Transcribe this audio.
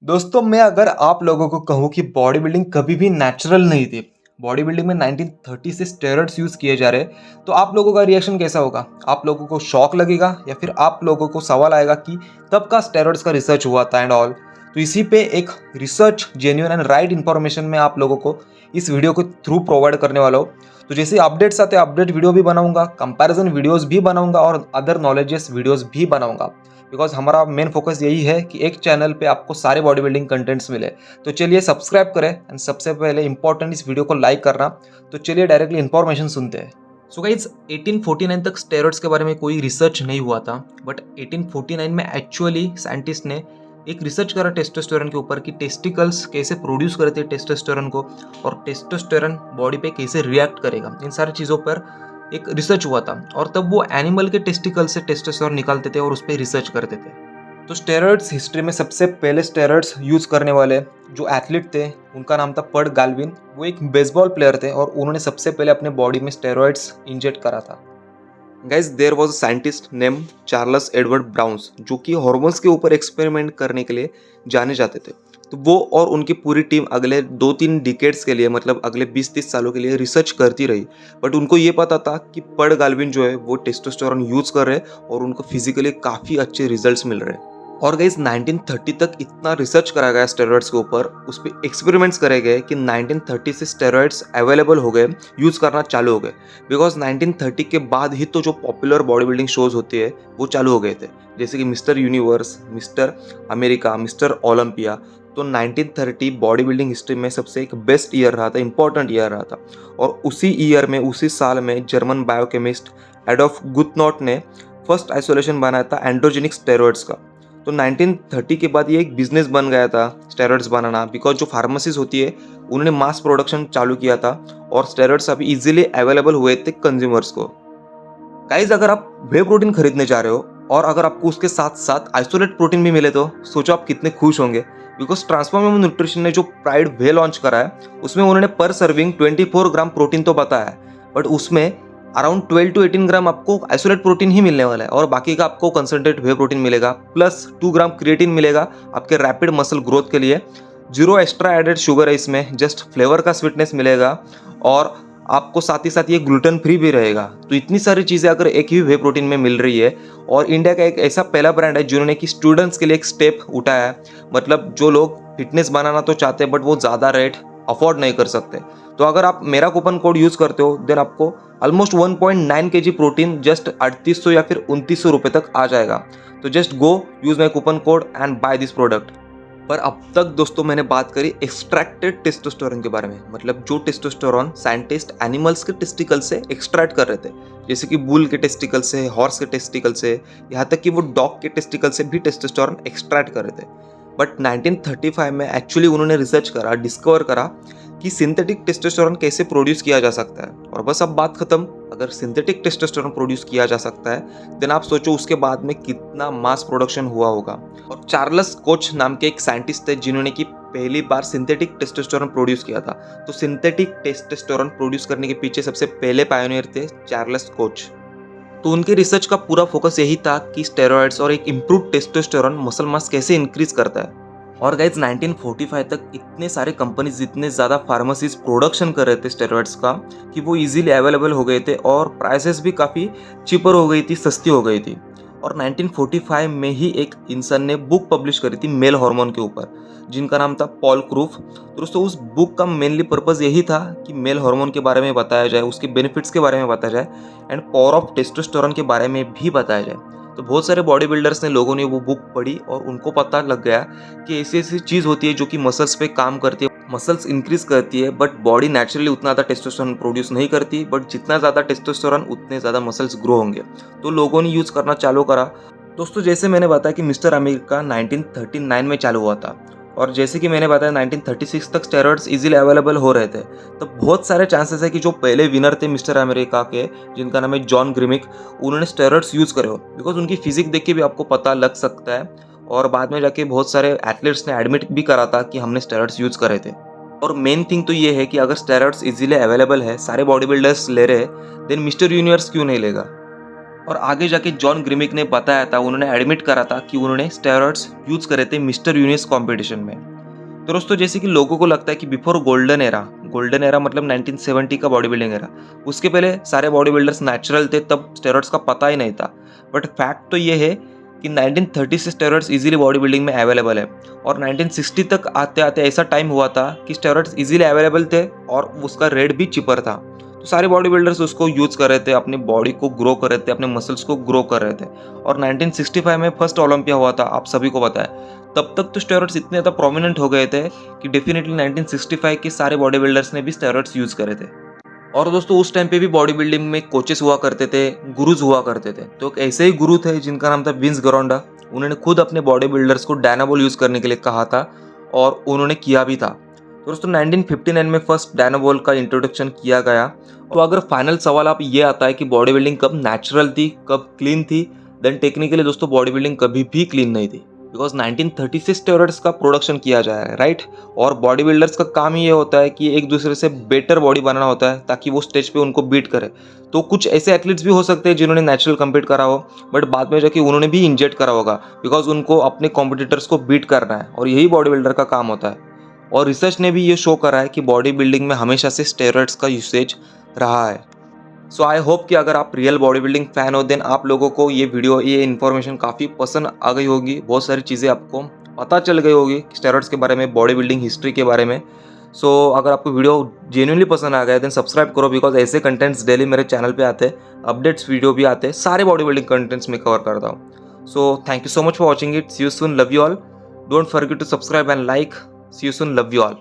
दोस्तों मैं अगर आप लोगों को कहूँ कि बॉडी बिल्डिंग कभी भी नेचुरल नहीं थी, बॉडी बिल्डिंग में 1930 से स्टेरॉइड्स यूज़ किए जा रहे हैं, तो आप लोगों का रिएक्शन कैसा होगा? आप लोगों को शॉक लगेगा या फिर आप लोगों को सवाल आएगा कि कब का स्टेरॉइड्स का रिसर्च हुआ था एंड ऑल? तो इसी पे एक research genuine and right information मैं आप लोगों को इस वीडियो के थ्रू प्रोवाइड करने वाला हूँ। तो जैसे अपडेट्स आते हैं अपडेट वीडियो भी बनाऊंगा, कंपैरिजन वीडियोस भी बनाऊंगा और अदर नॉलेजेस वीडियोस भी बनाऊंगा। बिकॉज हमारा मेन फोकस यही है कि एक चैनल पे आपको सारे बॉडी बिल्डिंग कंटेंट्स मिले। तो चलिए सब्सक्राइब करें एंड सबसे पहले इंपॉर्टेंट इस वीडियो को लाइक करना। तो चलिए डायरेक्टली इंफॉर्मेशन सुनते हैं। सो गाइज 1849 तक स्टेरॉइड्स के बारे में कोई रिसर्च नहीं हुआ था, बट 1849 में एक्चुअली साइंटिस्ट ने एक रिसर्च करा टेस्टोस्टेरोन के ऊपर कि टेस्टिकल्स कैसे प्रोड्यूस करते हैं टेस्टोस्टेरोन को और टेस्टोस्टेरोन बॉडी पे कैसे रिएक्ट करेगा। इन सारी चीज़ों पर एक रिसर्च हुआ था और तब वो एनिमल के टेस्टिकल से टेस्टोस्टेरोन निकालते थे और उस पर रिसर्च करते थे। तो स्टेरॉइड्स हिस्ट्री में सबसे पहले स्टेरॉइड्स यूज करने वाले जो एथलीट थे उनका नाम था पर्ट गाल्विन। वो एक बेसबॉल प्लेयर थे और उन्होंने सबसे पहले अपने बॉडी में स्टेरॉइड्स इंजेक्ट करा था। Guys there was a scientist name Charles Edward Browns जो कि हॉर्मोन्स के ऊपर एक्सपेरिमेंट करने के लिए जाने जाते थे। तो वो और उनकी पूरी टीम अगले 2-3 डिकेड्स के लिए मतलब अगले 20-30 सालों के लिए रिसर्च करती रही। बट उनको ये पता था कि पर्ट गाल्विन जो है वो टेस्टोस्टेरोन यूज कर रहे हैं और उनको फिजिकली काफ़ी अच्छे रिजल्ट्स मिल रहे हैं। और गाइस 1930 तक इतना रिसर्च करा गया स्टेरॉइड्स के ऊपर, उस पर एक्सपेरिमेंट्स करे गए कि 1930 से स्टेरॉइड्स अवेलेबल हो गए, यूज़ करना चालू हो गए। बिकॉज 1930 के बाद ही तो जो पॉपुलर बॉडी बिल्डिंग शोज होती है वो चालू हो गए थे, जैसे कि mister universe, mister America, mister Olympia. तो 1930 बॉडी बिल्डिंग हिस्ट्री में सबसे एक बेस्ट ईयर रहा था, इंपॉर्टेंट ईयर रहा था। और उसी ईयर में उसी साल में जर्मन बायोकेमिस्ट एडोल्फ गुथनॉट ने फर्स्ट आइसोलेशन बनाया था एंड्रोजेनिक स्टेरॉइड्स का। तो 1930 के बाद ये एक बिजनेस बन गया था स्टेरॉइड्स बनाना, बिकॉज जो फार्मेसीज होती है उन्होंने मास प्रोडक्शन चालू किया था और स्टेरॉइड्स अभी इजीली अवेलेबल हुए थे कंज्यूमर्स को। गाइज अगर आप वे प्रोटीन खरीदने जा रहे हो और अगर आपको उसके साथ साथ आइसोलेट प्रोटीन भी मिले तो सोचो आप कितने खुश होंगे। बिकॉज ट्रांसफॉर्म न्यूट्रिशन ने जो प्राइड वे लॉन्च करा है उसमें उन्होंने पर सर्विंग 24 ग्राम प्रोटीन तो बताया है, बट उसमें अराउंड 12 to 18 ग्राम आपको आइसोलेट प्रोटीन ही मिलने वाला है और बाकी का आपको कंसनट्रेट वे प्रोटीन मिलेगा, प्लस 2 ग्राम क्रिएटिन मिलेगा आपके रैपिड मसल ग्रोथ के लिए। जीरो एक्स्ट्रा एडेड शुगर है इसमें, जस्ट फ्लेवर का स्वीटनेस मिलेगा और आपको साथ ही साथ ये ग्लूटेन फ्री भी रहेगा। तो इतनी सारी चीज़ें अगर एक ही वे प्रोटीन में मिल रही है और इंडिया का एक ऐसा पहला ब्रांड है जिन्होंने कि स्टूडेंट्स के लिए एक स्टेप उठाया है, मतलब जो लोग फिटनेस बनाना तो चाहते हैं बट वो ज़्यादा रेट अफोर्ड नहीं कर सकते। तो अगर आप मेरा कूपन कोड यूज़ करते हो देन आपको ऑलमोस्ट 1.9 kg प्रोटीन जस्ट 3800 या फिर 2900 रुपये तक आ जाएगा। तो just go use my coupon code and buy this product. पर अब तक दोस्तों मैंने बात करी एक्सट्रैक्टेड टेस्टोस्टेरोन के बारे में, मतलब जो टेस्टोस्टेरोन साइंटिस्ट एनिमल्स के टेस्टिकल से एक्सट्रैक्ट कर रहे थे, जैसे कि बुल के टेस्टिकल से, हॉर्स के टेस्टिकल से, यहाँ तक कि वो डॉग के टेस्टिकल से भी टेस्टोस्टेरोन एक्सट्रैक्ट कर रहे थे। बट 1935 में एक्चुअली उन्होंने रिसर्च करा, डिस्कवर करा कि सिंथेटिक टेस्टोस्टेरोन कैसे प्रोड्यूस किया जा सकता है। और बस अब बात खत्म। अगर सिंथेटिक टेस्टोस्टेरोन प्रोड्यूस किया जा सकता है देन आप सोचो उसके बाद में कितना मास प्रोडक्शन हुआ होगा। और चार्ल्स कोच नाम के एक साइंटिस्ट थे जिन्होंने कि पहली बार सिंथेटिक टेस्टोस्टेरोन प्रोड्यूस किया था। तो सिंथेटिक टेस्टोस्टेरोन प्रोड्यूस करने के पीछे सबसे पहले पायोनियर थे चार्ल्स कोच। तो उनके रिसर्च का पूरा फोकस यही था कि स्टेरॉइड्स और एक इम्प्रूव टेस्टोस्टेरोन मसल मास कैसे इंक्रीज करता है। और गाइज 1945 तक इतने सारे कंपनीज, इतने ज़्यादा फार्मेसीज प्रोडक्शन कर रहे थे स्टेरॉइड्स का कि वो इजीली अवेलेबल हो गए थे और प्राइसेस भी काफ़ी चीपर हो गई थी, सस्ती हो गई थी। और 1945 में ही एक इंसान ने बुक पब्लिश करी थी मेल हार्मोन के ऊपर, जिनका नाम था पॉल क्रूफ। तो दोस्तों उस बुक का मेनली पर्पज़ यही था कि मेल हार्मोन के बारे में बताया जाए, उसके बेनिफिट्स के बारे में बताया जाए एंड पावर ऑफ टेस्टोस्टेरोन के बारे में भी बताया जाए। तो बहुत सारे बॉडी बिल्डर्स ने, लोगों ने वो बुक पढ़ी और उनको पता लग गया कि ऐसी ऐसी चीज़ होती है जो कि मसल्स पे काम करती है, मसल्स इंक्रीज करती है, बट बॉडी नेचुरली उतना ज़्यादा टेस्टोस्टेरोन प्रोड्यूस नहीं करती, बट जितना ज़्यादा टेस्टोस्टेरोन उतने ज़्यादा मसल्स ग्रो होंगे। तो लोगों ने यूज़ करना चालू करा। दोस्तों जैसे मैंने बताया कि मिस्टर अमेरिका 1939 में चालू हुआ था और जैसे कि मैंने बताया 1936 तक स्टेरॉइड्स इजीली अवेलेबल हो रहे थे। तो बहुत सारे चांसेस है कि जो पहले विनर थे मिस्टर अमेरिका के, जिनका नाम है जॉन ग्रिमिक, उन्होंने स्टेरॉइड्स यूज़ करे हो। बिकॉज उनकी फिजिक देख के भी आपको पता लग सकता है और बाद में जाके बहुत सारे एथलीट्स ने एडमिट भी करा था कि हमने स्टेरॉइड्स यूज़ करे थे। और मेन थिंग तो ये है कि अगर स्टेरॉइड्स इजीली अवेलेबल है, सारे बॉडी बिल्डर्स ले रहे हैं, देन मिस्टर यूनिवर्स क्यों नहीं लेगा। और आगे जाके जॉन ग्रिमिक ने बताया था, उन्होंने एडमिट करा था कि उन्होंने स्टेरॉइड्स यूज़ करे थे मिस्टर यूनिवर्स कॉम्पिटिशन में। तो दोस्तों जैसे कि लोगों को लगता है कि बिफोर गोल्डन एरा मतलब 1970 का बॉडी बिल्डिंग एरा, उसके पहले सारे बॉडी बिल्डर्स नेचुरल थे, तब स्टेरॉइड्स का पता ही नहीं था। बट फैक्ट तो ये है कि 1930 से स्टेरॉइड्स इजीली बॉडी बिल्डिंग में अवेलेबल है, और 1960 तक आते आते ऐसा टाइम हुआ था कि स्टेरॉइड्स इजीली अवेलेबल थे और उसका रेट भी चिपर था। तो सारे बॉडी बिल्डर्स उसको यूज़ कर रहे थे, अपनी बॉडी को ग्रो कर रहे थे, अपने मसल्स को ग्रो कर रहे थे। और 1965 में फर्स्ट ओलंपिया हुआ था, आप सभी को पता है। तब तक तो स्टेरॉइड्स इतने ज़्यादा प्रोमिनेंट हो गए थे कि डेफिनेटली 1965 के सारे बॉडी बिल्डर्स ने भी स्टेरॉइड्स यूज़ करे थे। और दोस्तों उस टाइम पे भी बॉडी बिल्डिंग में कोचेस हुआ करते थे, गुरुज हुआ करते थे। तो एक ऐसे ही गुरु थे जिनका नाम था विंस गरोंडा। उन्होंने खुद अपने बॉडी बिल्डर्स को डायनाबॉल यूज़ करने के लिए कहा था, और उन्होंने किया भी था। तो दोस्तों 1959 में फर्स्ट डायनाबॉल का इंट्रोडक्शन किया गया। तो अगर फाइनल सवाल आप ये आता है कि बॉडी बिल्डिंग कब नेचुरल थी, कब क्लीन थी, देन टेक्निकली दोस्तों बॉडी बिल्डिंग कभी भी क्लीन नहीं थी, बिकॉज 1930 से स्टेरॉइड्स का प्रोडक्शन किया जा रहा है, राइट। और बॉडी बिल्डर्स का काम ये होता है कि एक दूसरे से बेटर बॉडी बनाना होता है ताकि वो स्टेज पे उनको बीट करे। तो कुछ ऐसे एथलीट्स भी हो सकते हैं जिन्होंने नेचुरल कम्पीट करा हो, बट बाद में जाके उन्होंने भी इंजेक्ट करा होगा, बिकॉज उनको अपने कॉम्पिटिटर्स को बीट करना है, और यही बॉडी बिल्डर का काम होता है। और रिसर्च ने भी ये शो करा है कि बॉडी बिल्डिंग में हमेशा से स्टेरॉइड्स का यूसेज रहा है। सो आई होप कि अगर आप रियल बॉडी बिल्डिंग फैन हो, देन आप लोगों को ये वीडियो, ये इन्फॉर्मेशन काफ़ी पसंद आ गई होगी। बहुत सारी चीज़ें आपको पता चल गई होगी स्टेरॉइड्स के बारे में, बॉडी बिल्डिंग हिस्ट्री के बारे में। सो अगर आपको वीडियो जेन्युइनली पसंद आ गया देन सब्सक्राइब करो, बिकॉज ऐसे कंटेंट्स डेली मेरे चैनल पे आते हैं, अपडेट्स वीडियो भी आते हैं, सारे बॉडी बिल्डिंग कंटेंट्स में कवर करता हूँ। So thank you so much for watching it. See you soon, love you all. Don't forget to subscribe and like. See you soon, love you all.